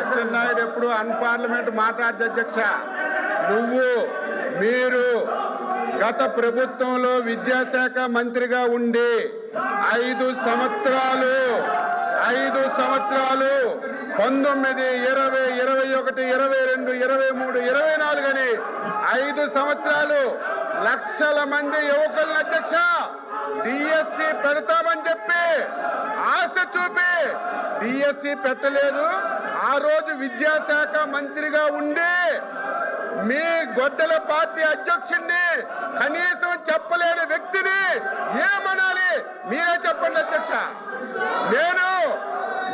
అచ్చెన్నాయుడు ఎప్పుడు అన్పార్లమెంట్ మాట్లాడదు అధ్యక్ష. మీరు గత ప్రభుత్వంలో విద్యాశాఖ మంత్రిగా ఉండి 5 సంవత్సరాలు 19, 20, 21, 22, 23, 24 అని 5 సంవత్సరాలు లక్షల మంది యువకులను అధ్యక్ష డిఎస్సి పెడతామని చెప్పి ఆశ చూపి డిఎస్సి పెట్టలేదు. ఆ రోజు విద్యాశాఖ మంత్రిగా ఉండి మీ గొడ్డల పార్టీ అధ్యక్షుడిని కనీసం చెప్పలేని వ్యక్తిని ఏమనాలి మీరే చెప్పండి అధ్యక్ష.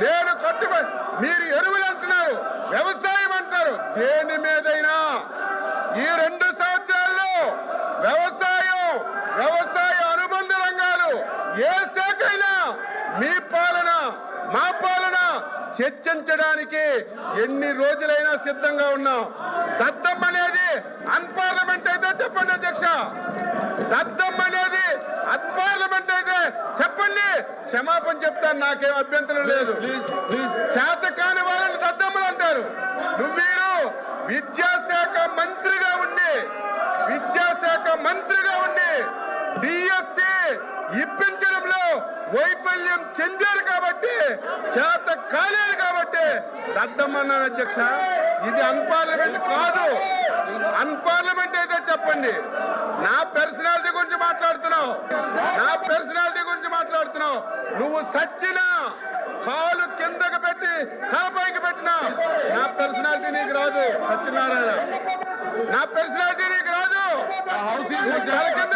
నేను కట్టుబడి మీరు ఎరువులు అంటున్నారు, వ్యవసాయం అంటారు. దేని మీదైనా ఈ 2 సంవత్సరాల్లో వ్యవసాయ అనుబంధ రంగాలు ఏ శాఖ అయినా మీ పాలన మా పాలన చర్చించడానికి ఎన్ని రోజులైనా సిద్ధంగా ఉన్నాం. దద్దం అనేది అన్పార్లమెంట్ అయితే చెప్పండి అధ్యక్ష. దద్దం అనేది అన్పార్లమెంట్ అయితే చెప్పండి, క్షమాపణ చెప్తాను, నాకేం అభ్యంతరం లేదు. చేతకాని వాళ్ళని దద్దమ్మలు అంటారు. మీరు విద్యాశాఖ మంత్రిగా ఉండి డిఎస్సి ఇప్పించడంలో వైఫల్యం చెందారు కాబట్టి, చేత కాలేదు కాబట్టి దద్దమన్నాను అధ్యక్ష. ఇది అన్పార్లమెంట్ కాదు. అన్పార్లమెంట్ అయితే చెప్పండి. నా పర్సనాలిటీ గురించి మాట్లాడుతున్నావు. నువ్వు సచ్చినా కాలు కిందకు పెట్టి తలపైకి పెట్టినా నా పర్సనాలిటీ నీకు రాదు సత్యనారాయణ. నా పర్సనాలిటీ నీకు రాదు. హౌసింగ్ కింద